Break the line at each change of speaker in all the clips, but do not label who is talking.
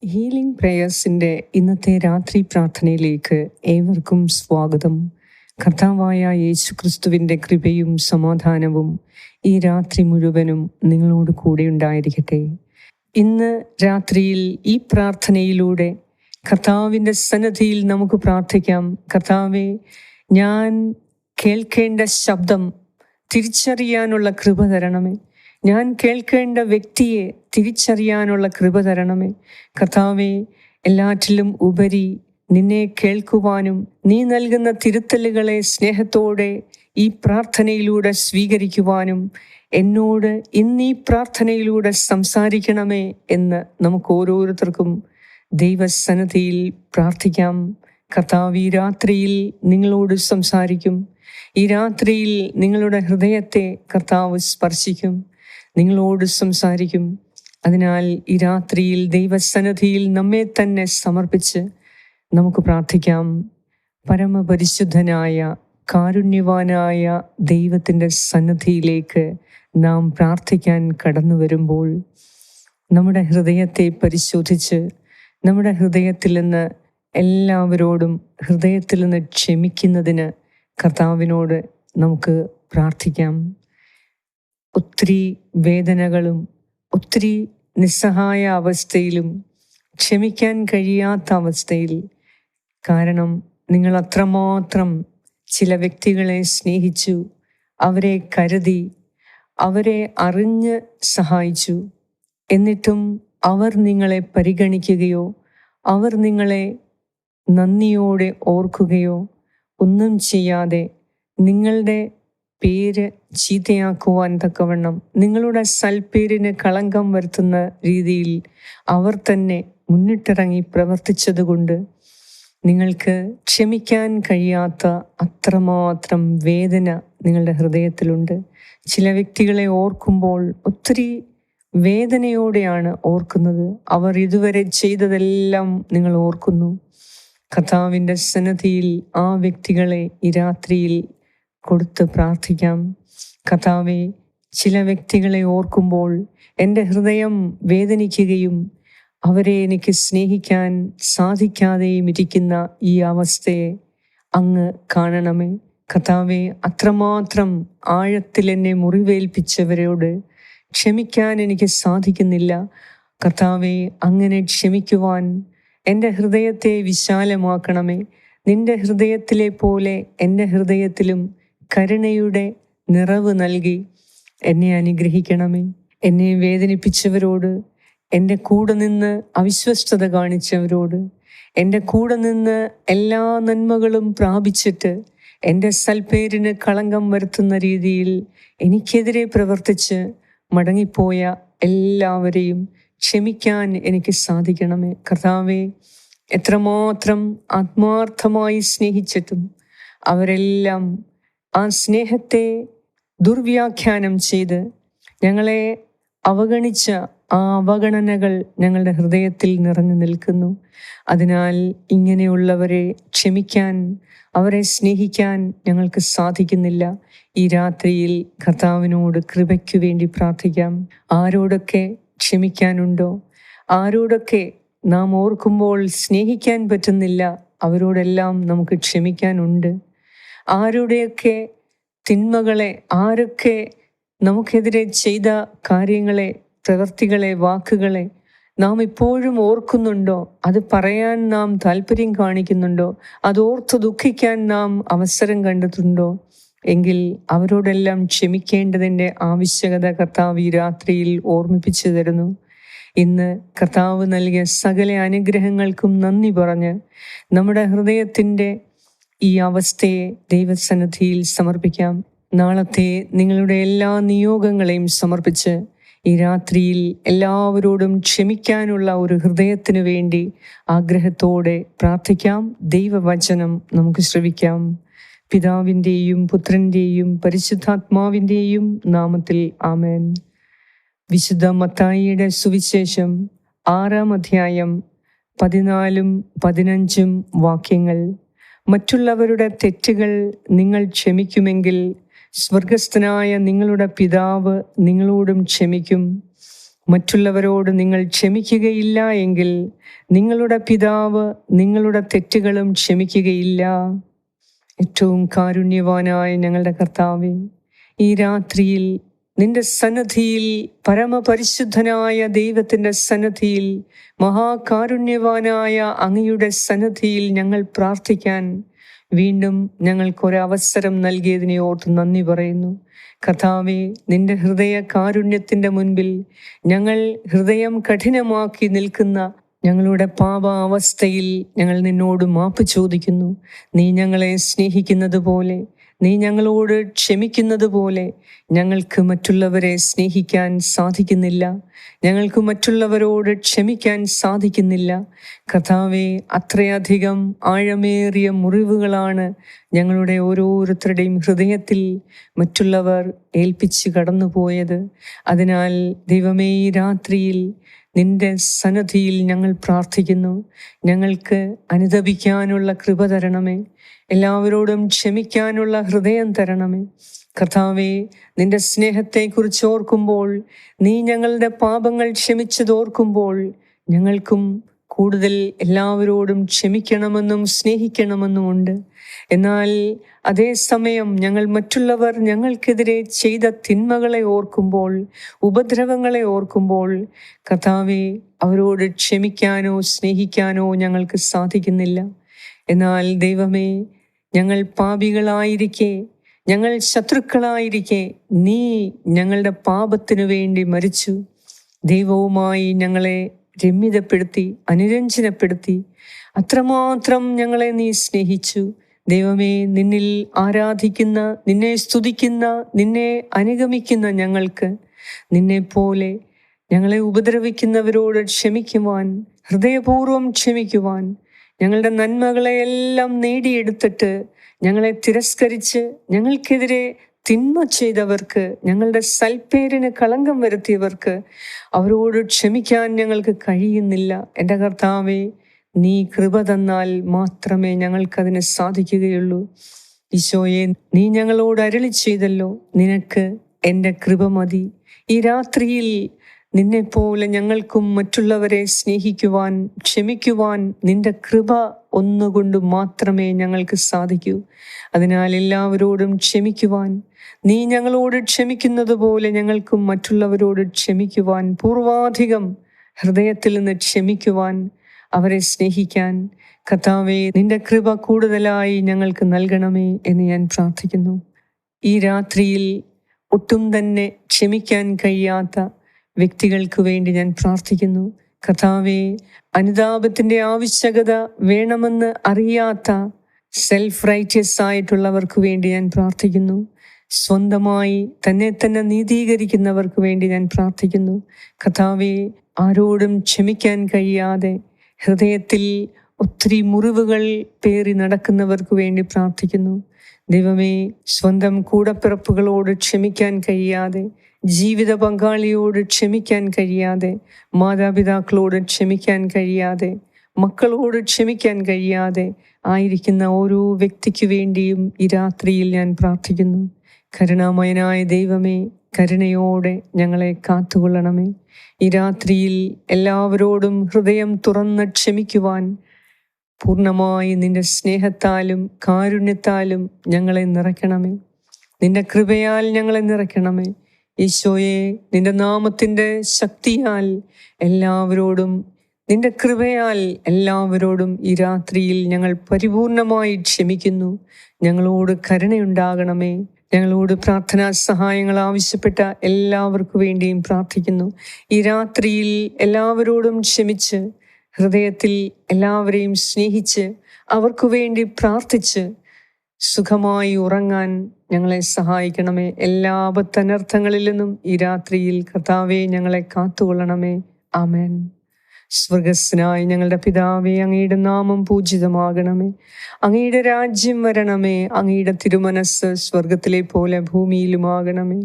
Healing പ്രേയേഴ്സിൻ്റെ ഇന്നത്തെ രാത്രി പ്രാർത്ഥനയിലേക്ക് ഏവർക്കും സ്വാഗതം. കർത്താവായ യേശുക്രിസ്തുവിൻ്റെ കൃപയും സമാധാനവും ഈ രാത്രി മുഴുവനും നിങ്ങളോട് കൂടെ ഉണ്ടായിരിക്കട്ടെ. ഇന്ന് രാത്രിയിൽ ഈ പ്രാർത്ഥനയിലൂടെ കർത്താവിൻ്റെ സന്നിധിയിൽ നമുക്ക് പ്രാർത്ഥിക്കാം. കർത്താവേ, ഞാൻ കേൾക്കേണ്ട ശബ്ദം തിരിച്ചറിയാനുള്ള കൃപ തരണമേ. ഞാൻ കേൾക്കേണ്ട വ്യക്തിയെ തിരിച്ചറിയാനുള്ള കൃപ തരണമേ. കർത്താവേ, എല്ലാറ്റിലും ഉപരി നിന്നെ കേൾക്കുവാനും നീ നൽകുന്ന തിരുത്തലുകളെ സ്നേഹത്തോടെ ഈ പ്രാർത്ഥനയിലൂടെ സ്വീകരിക്കുവാനും എന്നോട് ഇന്ന് ഈ പ്രാർത്ഥനയിലൂടെ സംസാരിക്കണമേ എന്ന് നമുക്ക് ഓരോരുത്തർക്കും ദൈവസന്നിധിയിൽ പ്രാർത്ഥിക്കാം. കർത്താവ് ഈ രാത്രിയിൽ നിങ്ങളോട് സംസാരിക്കും. ഈ രാത്രിയിൽ നിങ്ങളുടെ ഹൃദയത്തെ കർത്താവ് സ്പർശിക്കും, നിങ്ങളോട് സംസാരിക്കും. അതിനാൽ ഈ രാത്രിയിൽ ദൈവസന്നിധിയിൽ നമ്മെ തന്നെ സമർപ്പിച്ച് നമുക്ക് പ്രാർത്ഥിക്കാം. പരമപരിശുദ്ധനായ കാരുണ്യവാനായ ദൈവത്തിൻ്റെ സന്നിധിയിലേക്ക് നാം പ്രാർത്ഥിക്കാൻ കടന്നു വരുമ്പോൾ നമ്മുടെ ഹൃദയത്തെ പരിശോധിച്ച് നമ്മുടെ ഹൃദയത്തിൽ നിന്ന് എല്ലാവരോടും ഹൃദയത്തിൽ നിന്ന് ക്ഷമിക്കുന്നതിന് കർത്താവിനോട് നമുക്ക് പ്രാർത്ഥിക്കാം. ഒത്തിരി വേദനകളും ഒത്തിരി നിസ്സഹായ അവസ്ഥയിലും ക്ഷമിക്കാൻ കഴിയാത്ത അവസ്ഥയിൽ, കാരണം നിങ്ങൾ അത്രമാത്രം ചില വ്യക്തികളെ സ്നേഹിച്ചു, അവരെ കരുതി, അവരെ അറിഞ്ഞ് സഹായിച്ചു. എന്നിട്ടും അവർ നിങ്ങളെ പരിഗണിക്കുകയോ അവർ നിങ്ങളെ നന്ദിയോടെ ഓർക്കുകയോ ഒന്നും ചെയ്യാതെ നിങ്ങളുടെ പേര് ചീത്തയാക്കുവാൻ തക്കവണ്ണം, നിങ്ങളുടെ സൽപ്പേരിന് കളങ്കം വരുത്തുന്ന രീതിയിൽ അവർ തന്നെ മുന്നിട്ടിറങ്ങി പ്രവർത്തിച്ചതുകൊണ്ട് നിങ്ങൾക്ക് ക്ഷമിക്കാൻ കഴിയാത്ത അത്രമാത്രം വേദന നിങ്ങളുടെ ഹൃദയത്തിലുണ്ട്. ചില വ്യക്തികളെ ഓർക്കുമ്പോൾ ഒത്തിരി വേദനയോടെയാണ് ഓർക്കുന്നത്. അവർ ഇതുവരെ ചെയ്തതെല്ലാം നിങ്ങൾ ഓർക്കുന്നു. കർത്താവിൻ്റെ സന്നിധിയിൽ ആ വ്യക്തികളെ ഈ രാത്രിയിൽ കൊടുത്ത് പ്രാർത്ഥിക്കാം. കർത്താവേ, ചില വ്യക്തികളെ ഓർക്കുമ്പോൾ എൻ്റെ ഹൃദയം വേദനിക്കുകയും അവരെ എനിക്ക് സ്നേഹിക്കാൻ സാധിക്കാതെയും ഇരിക്കുന്ന ഈ അവസ്ഥയെ അങ്ങ് കാണണമേ. കർത്താവേ, അത്രമാത്രം ആഴത്തിൽ എന്നെ മുറിവേൽപ്പിച്ചവരോട് ക്ഷമിക്കാൻ എനിക്ക് സാധിക്കുന്നില്ല. കർത്താവേ, അങ്ങനെ ക്ഷമിക്കുവാൻ എൻ്റെ ഹൃദയത്തെ വിശാലമാക്കണമേ. നിന്റെ ഹൃദയത്തിലെ പോലെ എൻ്റെ ഹൃദയത്തിലും കരുണയുടെ നിറവ് നൽകി എന്നെ അനുഗ്രഹിക്കണമേ. എന്നെ വേദനിപ്പിച്ചവരോട്, എൻ്റെ കൂടെ നിന്ന് അവിശ്വസ്തത കാണിച്ചവരോട്, എൻ്റെ കൂടെ നിന്ന് എല്ലാ നന്മകളും പ്രാപിച്ചിട്ട് എൻ്റെ സൽപ്പേരിന് കളങ്കം വരുത്തുന്ന രീതിയിൽ എനിക്കെതിരെ പ്രവർത്തിച്ച് മടങ്ങിപ്പോയ എല്ലാവരെയും ക്ഷമിക്കാൻ എനിക്ക് സാധിക്കണമേ. കർത്താവേ, എത്രമാത്രം ആത്മാർത്ഥമായി സ്നേഹിച്ചിട്ടും അവരെല്ലാം ആ സ്നേഹത്തെ ദുർവ്യാഖ്യാനം ചെയ്ത് ഞങ്ങളെ അവഗണിച്ച ആ അവഗണനകൾ ഞങ്ങളുടെ ഹൃദയത്തിൽ നിറഞ്ഞു നിൽക്കുന്നു. അതിനാൽ ഇങ്ങനെയുള്ളവരെ ക്ഷമിക്കാൻ, അവരെ സ്നേഹിക്കാൻ ഞങ്ങൾക്ക് സാധിക്കുന്നില്ല. ഈ രാത്രിയിൽ കർത്താവിനോട് കൃപയ്ക്കു വേണ്ടി പ്രാർത്ഥിക്കാം. ആരോടൊക്കെ ക്ഷമിക്കാനുണ്ടോ, ആരോടൊക്കെ നാം ഓർക്കുമ്പോൾ സ്നേഹിക്കാൻ പറ്റുന്നില്ല, അവരോടെല്ലാം നമുക്ക് ക്ഷമിക്കാനുണ്ട്. ആരുടെയൊക്കെ തിന്മകളെ, ആരൊക്കെ നമുക്കെതിരെ ചെയ്ത കാര്യങ്ങളെ, പ്രവൃത്തികളെ, വാക്കുകളെ നാം ഇപ്പോഴും ഓർക്കുന്നുണ്ടോ, അത് പറയാൻ നാം താല്പര്യം കാണിക്കുന്നുണ്ടോ, അതോർത്ത് ദുഃഖിക്കാൻ നാം അവസരം കണ്ടെത്തുന്നുണ്ടോ എങ്കിൽ അവരോടെല്ലാം ക്ഷമിക്കേണ്ടതിൻ്റെ ആവശ്യകത കർത്താവ് ഈ രാത്രിയിൽ ഓർമ്മിപ്പിച്ചു തരുന്നു. ഇന്ന് കർത്താവ് നൽകിയ സകല അനുഗ്രഹങ്ങൾക്കും നന്ദി പറഞ്ഞ് നമ്മുടെ ഹൃദയത്തിൻ്റെ ഈ അവസ്ഥയെ ദൈവസന്നിധിയിൽ സമർപ്പിക്കാം. നാളത്തെ നിങ്ങളുടെ എല്ലാ നിയോഗങ്ങളെയും സമർപ്പിച്ച് ഈ രാത്രിയിൽ എല്ലാവരോടും ക്ഷമിക്കാനുള്ള ഒരു ഹൃദയത്തിനു വേണ്ടി ആഗ്രഹത്തോടെ പ്രാർത്ഥിക്കാം. ദൈവവചനം നമുക്ക് ശ്രവിക്കാം. പിതാവിൻ്റെയും പുത്രൻ്റെയും പരിശുദ്ധാത്മാവിൻ്റെയും നാമത്തിൽ ആമേൻ. വിശുദ്ധ മത്തായിയുടെ സുവിശേഷം 6-ാം അധ്യായം 14-15 വാക്യങ്ങൾ. മറ്റുള്ളവരുടെ തെറ്റുകൾ നിങ്ങൾ ക്ഷമിക്കുമെങ്കിൽ സ്വർഗസ്ഥനായ നിങ്ങളുടെ പിതാവ് നിങ്ങളോടും ക്ഷമിക്കും. മറ്റുള്ളവരോട് നിങ്ങൾ ക്ഷമിക്കുകയില്ല എങ്കിൽ നിങ്ങളുടെ പിതാവ് നിങ്ങളുടെ തെറ്റുകളും ക്ഷമിക്കുകയില്ല. ഏറ്റവും കാരുണ്യവാനായ ഞങ്ങളുടെ കർത്താവേ, ഈ രാത്രിയിൽ നിന്റെ സന്നിധിയിൽ, പരമപരിശുദ്ധനായ ദൈവത്തിൻ്റെ സന്നിധിയിൽ, മഹാകാരുണ്യവാനായ അങ്ങയുടെ സന്നിധിയിൽ ഞങ്ങൾ പ്രാർത്ഥിക്കാൻ വീണ്ടും ഞങ്ങൾക്കൊരവസരം നൽകിയതിനെ ഓർത്ത് നന്ദി പറയുന്നു. കർത്താവേ, നിന്റെ ഹൃദയ കാരുണ്യത്തിൻ്റെ മുൻപിൽ ഞങ്ങൾ ഹൃദയം കഠിനമാക്കി നിൽക്കുന്ന ഞങ്ങളുടെ പാപാവസ്ഥയിൽ ഞങ്ങൾ നിന്നോട് മാപ്പ് ചോദിക്കുന്നു. നീ ഞങ്ങളെ സ്നേഹിക്കുന്നത് പോലെ, നീ ഞങ്ങളോട് ക്ഷമിക്കുന്നത് പോലെ ഞങ്ങൾക്ക് മറ്റുള്ളവരെ സ്നേഹിക്കാൻ സാധിക്കുന്നില്ല, ഞങ്ങൾക്ക് മറ്റുള്ളവരോട് ക്ഷമിക്കാൻ സാധിക്കുന്നില്ല. കർത്താവേ, അത്രയധികം ആഴമേറിയ മുറിവുകളാണ് ഞങ്ങളുടെ ഓരോരുത്തരുടെയും ഹൃദയത്തിൽ മറ്റുള്ളവർ ഏൽപ്പിച്ച് കടന്നുപോയത്. അതിനാൽ ദൈവമേ, ഈ രാത്രിയിൽ നിന്റെ സന്നിധിയിൽ ഞങ്ങൾ പ്രാർത്ഥിക്കുന്നു. ഞങ്ങൾക്ക് അനുതപിക്കാനുള്ള കൃപ തരണമേ, എല്ലാവരോടും ക്ഷമിക്കാനുള്ള ഹൃദയം തരണമേ. കർത്താവേ, നിന്റെ സ്നേഹത്തെക്കുറിച്ച് ഓർക്കുമ്പോൾ, നീ ഞങ്ങളുടെ പാപങ്ങൾ ക്ഷമിച്ചതോർക്കുമ്പോൾ ഞങ്ങൾക്കും കൂടുതൽ എല്ലാവരോടും ക്ഷമിക്കണമെന്നും സ്നേഹിക്കണമെന്നുമുണ്ട്. എന്നാൽ അതേസമയം ഞങ്ങൾ മറ്റുള്ളവർ ഞങ്ങൾക്കെതിരെ ചെയ്ത തിന്മകളെ ഓർക്കുമ്പോൾ, ഉപദ്രവങ്ങളെ ഓർക്കുമ്പോൾ, കർത്താവേ, അവരോട് ക്ഷമിക്കാനോ സ്നേഹിക്കാനോ ഞങ്ങൾക്ക് സാധിക്കുന്നില്ല. എന്നാൽ ദൈവമേ, ഞങ്ങൾ പാപികളായിരിക്കെ, ഞങ്ങൾ ശത്രുക്കളായിരിക്കെ നീ ഞങ്ങളുടെ പാപത്തിനു വേണ്ടി മരിച്ചു. ദൈവവുമായി ഞങ്ങളെ രമ്യതപ്പെടുത്തി, അനുരഞ്ജനപ്പെടുത്തി. അത്രമാത്രം ഞങ്ങളെ നീ സ്നേഹിച്ചു. ദൈവമേ, നിന്നിൽ ആരാധിക്കുന്ന, നിന്നെ സ്തുതിക്കുന്ന, നിന്നെ അനുഗമിക്കുന്ന ഞങ്ങൾക്ക് നിന്നെപ്പോലെ ഞങ്ങളെ ഉപദ്രവിക്കുന്നവരോട് ക്ഷമിക്കുവാൻ, ഹൃദയപൂർവ്വം ക്ഷമിക്കുവാൻ, ഞങ്ങളുടെ നന്മകളെയെല്ലാം നേടിയെടുത്തിട്ട് ഞങ്ങളെ തിരസ്കരിച്ച് ഞങ്ങൾക്കെതിരെ തിന്മ ചെയ്തവർക്ക്, ഞങ്ങളുടെ സൽപ്പേരിന് കളങ്കം വരുത്തിയവർക്ക് അവരോട് ക്ഷമിക്കാൻ ഞങ്ങൾക്ക് കഴിയുന്നില്ല. എൻ്റെ കർത്താവേ, നീ കൃപ തന്നാൽ മാത്രമേ ഞങ്ങൾക്കതിന് സാധിക്കുകയുള്ളൂ. ഈശോയെ, നീ ഞങ്ങളോട് അരുളി ചെയ്തല്ലോ, നിനക്ക് എൻ്റെ കൃപ മതി. ഈ രാത്രിയിൽ നിന്നെപ്പോലെ ഞങ്ങൾക്കും മറ്റുള്ളവരെ സ്നേഹിക്കുവാൻ, ക്ഷമിക്കുവാൻ നിന്റെ കൃപ ഒന്നുകൊണ്ട് മാത്രമേ ഞങ്ങൾക്ക് സാധിക്കൂ. അതിനാൽ എല്ലാവരോടും ക്ഷമിക്കുവാൻ, നീ ഞങ്ങളോട് ക്ഷമിക്കുന്നത് പോലെ ഞങ്ങൾക്കും മറ്റുള്ളവരോട് ക്ഷമിക്കുവാൻ, പൂർവാധികം ഹൃദയത്തിൽ നിന്ന് ക്ഷമിക്കുവാൻ, അവരെ സ്നേഹിക്കാൻ കർത്താവേ, നിന്റെ കൃപ കൂടുതലായി ഞങ്ങൾക്ക് നൽകണമേ എന്ന് ഞാൻ പ്രാർത്ഥിക്കുന്നു. ഈ രാത്രിയിൽ ഒട്ടും തന്നെ ക്ഷമിക്കാൻ കഴിയാത്ത വ്യക്തികൾക്ക് വേണ്ടി ഞാൻ പ്രാർത്ഥിക്കുന്നു. കർത്താവേ, അനുതാപത്തിൻ്റെ ആവശ്യകത വേണമെന്ന് അറിയാത്ത സെൽഫ് റൈറ്റിയസ് ആയിട്ടുള്ളവർക്ക് വേണ്ടി ഞാൻ പ്രാർത്ഥിക്കുന്നു. സ്വന്തമായി തന്നെ നീതീകരിക്കുന്നവർക്ക് വേണ്ടി ഞാൻ പ്രാർത്ഥിക്കുന്നു. കർത്താവേ, ആരോടും ക്ഷമിക്കാൻ കഴിയാതെ ഹൃദയത്തിൽ ഒത്തിരി മുറിവുകൾ പേറി നടക്കുന്നവർക്ക് വേണ്ടി പ്രാർത്ഥിക്കുന്നു. ദൈവമേ, സ്വന്തം കൂടപ്പിറപ്പുകളോട് ക്ഷമിക്കാൻ കഴിയാതെ, ജീവിത പങ്കാളിയോട് ക്ഷമിക്കാൻ കഴിയാതെ, മാതാപിതാക്കളോട് ക്ഷമിക്കാൻ കഴിയാതെ, മക്കളോട് ക്ഷമിക്കാൻ കഴിയാതെ ആയിരിക്കുന്ന ഓരോ വ്യക്തിക്ക് വേണ്ടിയും ഈ രാത്രിയിൽ ഞാൻ പ്രാർത്ഥിക്കുന്നു. കരുണാമയനായ ദൈവമേ, കരുണയോടെ ഞങ്ങളെ കാത്തുകൊള്ളണമേ. ഈ രാത്രിയിൽ എല്ലാവരോടും ഹൃദയം തുറന്ന് ക്ഷമിക്കുവാൻ പൂർണ്ണമായി നിന്റെ സ്നേഹത്താലും കാരുണ്യത്താലും ഞങ്ങളെ നിറയ്ക്കണമേ. നിന്റെ കൃപയാൽ ഞങ്ങളെ നിറയ്ക്കണമേ. ഈശോയെ, നിന്റെ നാമത്തിൻ്റെ ശക്തിയാൽ എല്ലാവരോടും, നിന്റെ കൃപയാൽ എല്ലാവരോടും ഈ രാത്രിയിൽ ഞങ്ങൾ പരിപൂർണമായി ക്ഷമിക്കുന്നു. ഞങ്ങളോട് കരുണയുണ്ടാകണമേ. ഞങ്ങളോട് പ്രാർത്ഥനാ സഹായങ്ങൾ ആവശ്യപ്പെട്ട എല്ലാവർക്കു വേണ്ടിയും പ്രാർത്ഥിക്കുന്നു. ഈ രാത്രിയിൽ എല്ലാവരോടും ക്ഷമിച്ച്, ഹൃദയത്തിൽ എല്ലാവരെയും സ്നേഹിച്ച്, അവർക്കു വേണ്ടി പ്രാർത്ഥിച്ച് സുഖമായി ഉറങ്ങാൻ ഞങ്ങളെ സഹായിക്കണമേ. എല്ലാ ആപത്തനർത്ഥങ്ങളിൽ നിന്നും ഈ രാത്രിയിൽ കർത്താവേ ഞങ്ങളെ കാത്തുകൊള്ളണമേ. ആമേൻ. സ്വർഗസ്നായ ഞങ്ങളുടെ പിതാവേ, അങ്ങയുടെ നാമം പൂജിതമാകണമേ. അങ്ങയുടെ രാജ്യം വരണമേ. അങ്ങയുടെ തിരുമനസ് സ്വർഗത്തിലെ പോലെ ഭൂമിയിലുമാകണമേ.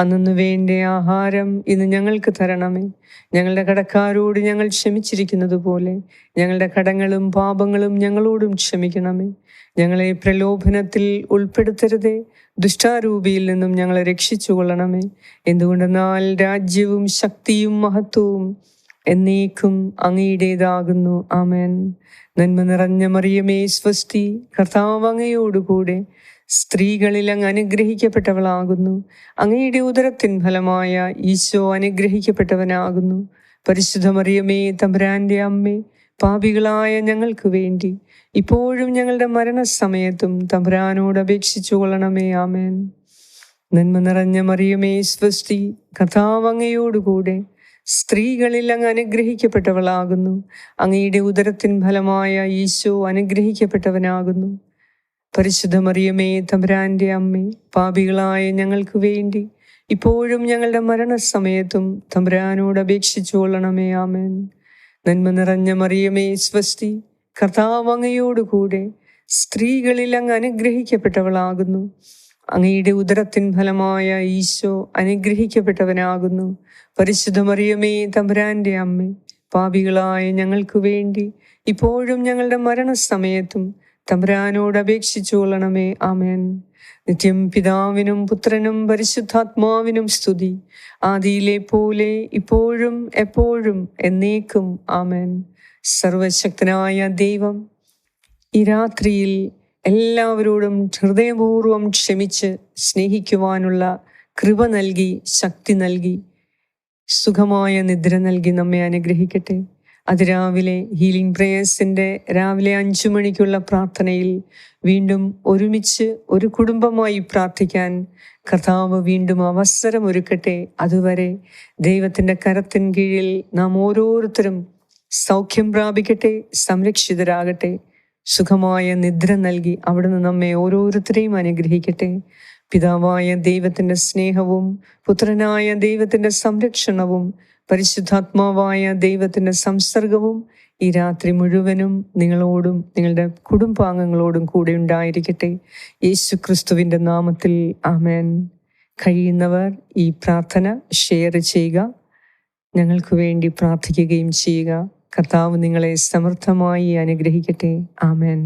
അന്നു വേണ്ട ആഹാരം ഇന്ന് ഞങ്ങൾക്ക് തരണമേ. ഞങ്ങളുടെ കടക്കാരോട് ഞങ്ങൾ ക്ഷമിച്ചിരിക്കുന്നത് പോലെ ഞങ്ങളുടെ കടങ്ങളും പാപങ്ങളും ഞങ്ങളോടും ക്ഷമിക്കണമേ. ഞങ്ങളെ പ്രലോഭനത്തിൽ ഉൾപ്പെടുത്തരുതേ, ദുഷ്ടാരൂപിയിൽ നിന്നും ഞങ്ങളെ രക്ഷിച്ചു കൊള്ളണമേ. എന്തുകൊണ്ടെന്നാൽ രാജ്യവും ശക്തിയും മഹത്വവും എന്നേക്കും അങ്ങയുടേതാകുന്നു. ആമേൻ. നന്മ നിറഞ്ഞ മറിയമേ സ്വസ്തി, കർത്താവ് അങ്ങയോടുകൂടെ സ്ത്രീകളിൽ അങ്ങ് അനുഗ്രഹിക്കപ്പെട്ടവളാകുന്നു. അങ്ങയുടെ ഉദരത്തിൻ ഫലമായ ഈശോ അനുഗ്രഹിക്കപ്പെട്ടവനാകുന്നു. പരിശുദ്ധ മറിയമേ, തമ്പുരാന്റെ അമ്മേ, പാപികളായ ഞങ്ങൾക്ക് വേണ്ടി ഇപ്പോഴും ഞങ്ങളുടെ മരണസമയത്തും തമ്പുരാനോട് അപേക്ഷിച്ചു കൊള്ളണമേ. ആമേൻ. നന്മ നിറഞ്ഞ മറിയമേ സ്വസ്തി, കർത്താവ് അങ്ങയോടുകൂടെ സ്ത്രീകളിൽ അങ്ങ് അനുഗ്രഹിക്കപ്പെട്ടവളാകുന്നു. അങ്ങയുടെ ഉദരത്തിൻ ഫലമായ ഈശോ അനുഗ്രഹിക്കപ്പെട്ടവനാകുന്നു. പരിശുദ്ധ മറിയമേ, തമ്പുരാന്റെ അമ്മേ, പാപികളായ ഞങ്ങൾക്ക് വേണ്ടി ഇപ്പോഴും ഞങ്ങളുടെ മരണസമയത്തും തമ്പുരാനോട് അപേക്ഷിച്ചു കൊള്ളണമേ. ആമേൻ. നന്മ നിറഞ്ഞ മറിയമേ സ്വസ്തി, കർത്താവ് അങ്ങയോടുകൂടെ സ്ത്രീകളിൽ അങ്ങ് അനുഗ്രഹിക്കപ്പെട്ടവളാകുന്നു. അങ്ങയുടെ ഉദരത്തിൻ ഫലമായ ഈശോ അനുഗ്രഹിക്കപ്പെട്ടവനാകുന്നു. പരിശുദ്ധ മറിയമേ, തമ്പുരാന്റെ അമ്മേ, പാപികളായ ഞങ്ങൾക്ക് വേണ്ടി ഇപ്പോഴും ഞങ്ങളുടെ മരണസമയത്തും തമ്പുരാനോട് അപേക്ഷിച്ചു കൊള്ളണമേ. ആമേൻ. നിത്യം പിതാവിനും പുത്രനും പരിശുദ്ധാത്മാവിനും സ്തുതി, ആദിയിലെ പോലെ ഇപ്പോഴും എപ്പോഴും എന്നേക്കും. ആമേൻ. സർവശക്തനായ ദൈവം ഈ രാത്രിയിൽ എല്ലാവരോടും ഹൃദയപൂർവ്വം ക്ഷമിച്ച് സ്നേഹിക്കുവാനുള്ള കൃപ നൽകി, ശക്തി നൽകി, സുഖമായ നിദ്ര നൽകി നമ്മെ അനുഗ്രഹിക്കട്ടെ. അതിരാവിലെ ഹീലിംഗ് പ്രേയേഴ്സിൻ്റെ രാവിലെ 5 മണിക്കുള്ള പ്രാർത്ഥനയിൽ വീണ്ടും ഒരുമിച്ച് ഒരു കുടുംബമായി പ്രാർത്ഥിക്കാൻ കർത്താവ് വീണ്ടും അവസരം ഒരുക്കട്ടെ. അതുവരെ ദൈവത്തിൻ്റെ കരത്തിൻ കീഴിൽ നാം ഓരോരുത്തരും സൗഖ്യം പ്രാപിക്കട്ടെ, സംരക്ഷിതരാകട്ടെ. സുഖമായ നിദ്ര നൽകി അവിടുന്ന് നമ്മെ ഓരോരുത്തരെയും അനുഗ്രഹിക്കട്ടെ. പിതാവായ ദൈവത്തിൻ്റെ സ്നേഹവും പുത്രനായ ദൈവത്തിൻ്റെ സംരക്ഷണവും പരിശുദ്ധാത്മാവായ ദൈവത്തിൻ്റെ സംസർഗവും ഈ രാത്രി മുഴുവനും നിങ്ങളോടും നിങ്ങളുടെ കുടുംബാംഗങ്ങളോടും കൂടെ ഉണ്ടായിരിക്കട്ടെ. യേശു ക്രിസ്തുവിൻ്റെ നാമത്തിൽ ആമേൻ. കഴിയുന്നവർ ഈ പ്രാർത്ഥന ഷെയർ ചെയ്യുക, ഞങ്ങൾക്ക് വേണ്ടി പ്രാർത്ഥിക്കുകയും ചെയ്യുക. കർത്താവ് നിങ്ങളെ സമൃദ്ധമായി അനുഗ്രഹിക്കട്ടെ. ആമേൻ.